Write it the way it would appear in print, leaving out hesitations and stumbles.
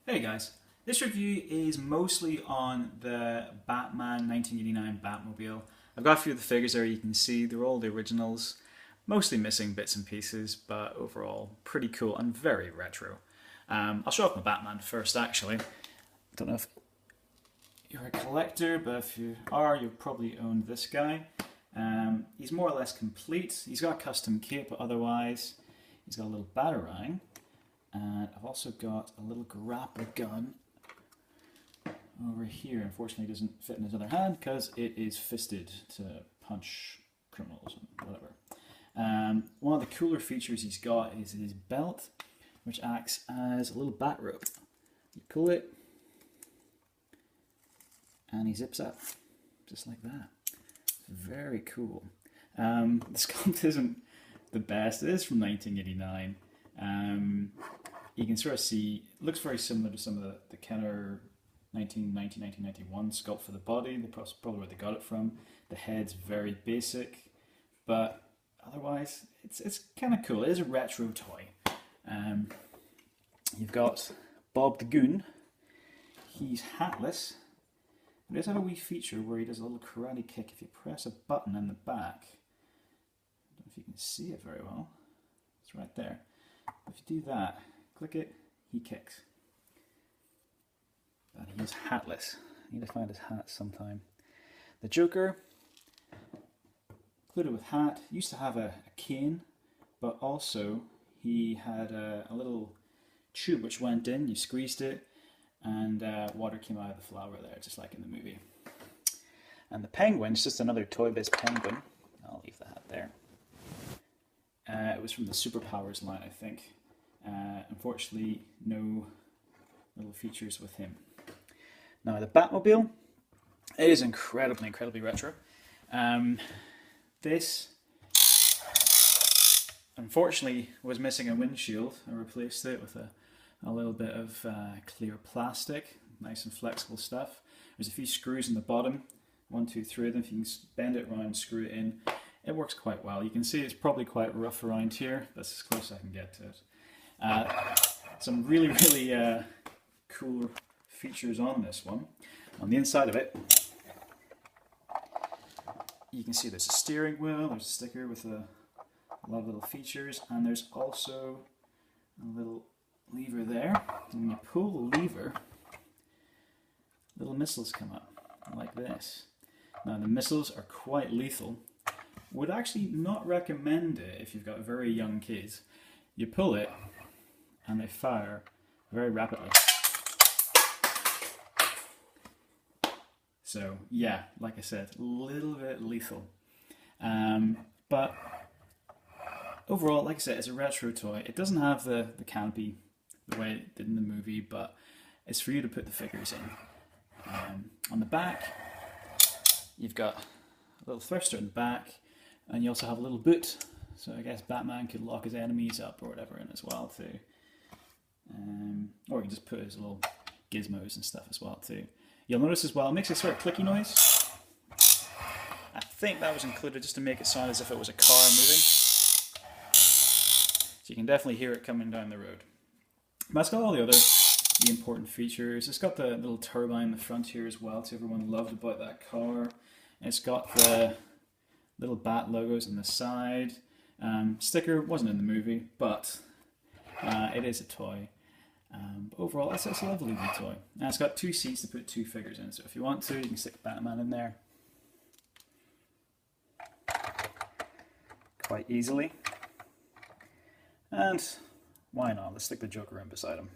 Hey guys, this review is mostly on the Batman 1989 Batmobile. I've got a few of the figures there you can see, they're all the originals, mostly missing bits and pieces, but overall pretty cool and very retro. I'll show off my Batman first actually. I don't know if you're a collector, but if you are, you'll probably own this guy. He's more or less complete. He's got a custom kit, but otherwise he's got a little batarang. And I've also got a little grapple gun over here. Unfortunately, it doesn't fit in his other hand because it is fisted to punch criminals and whatever. One of the cooler features he's got is his belt, which acts as a little bat rope. You pull it, and he zips up, just like that. Very cool. The sculpt isn't the best. It is from 1989. You can sort of see, it looks very similar to some of the Kenner 1991 sculpt for the body. That's probably where they got it from. The head's very basic, but otherwise it's kind of cool. It is a retro toy. You've got Bob the Goon. He's hatless. He does have a wee feature where he does a little karate kick if you press a button in the back. I don't know if you can see it very well. It's right there. If you do that, click it, he kicks. But he's hatless. I need to find his hat sometime. The Joker, included with hat, used to have a cane, but also he had a little tube which went in, you squeezed it, and water came out of the flower there, just like in the movie. And the Penguin is just another Toy Biz Penguin. I'll leave the hat there. It was from the Superpowers line, I think. Unfortunately, no little features with him. Now, the Batmobile is incredibly retro. This, unfortunately, was missing a windshield. I replaced it with a little bit of clear plastic, nice and flexible stuff. There's a few screws in the bottom, 1, 2, 3 of them. If you can bend it around, screw it in. It works quite well. You can see it's probably quite rough around here. That's as close as I can get to it. Some really cool features on this one. On the inside of it, you can see there's a steering wheel, there's a sticker with a lot of little features, and there's also a little lever there. And when you pull the lever, little missiles come up, like this. Now the missiles are quite lethal. Would actually not recommend it if you've got very young kids. You pull it and they fire very rapidly. So yeah, like I said, a little bit lethal. But overall, like I said, it's a retro toy. It doesn't have the canopy the way it did in the movie, but it's for you to put the figures in. On the back, you've got a little thruster in the back. And you also have a little boot, so I guess Batman could lock his enemies up or whatever in as well too. Or he can just put his little gizmos and stuff as well too. You'll notice as well, it makes a sort of clicky noise. I think that was included just to make it sound as if it was a car moving. So you can definitely hear it coming down the road. But it's got all the important features. It's got the little turbine in the front here as well, so everyone loved about that car. It's got the little bat logos on the side. Sticker wasn't in the movie, but it is a toy. But overall, it's a lovely wee toy. And it's got 2 seats to put 2 figures in, so if you want to, you can stick Batman in there quite easily. And why not? Let's stick the Joker in beside him.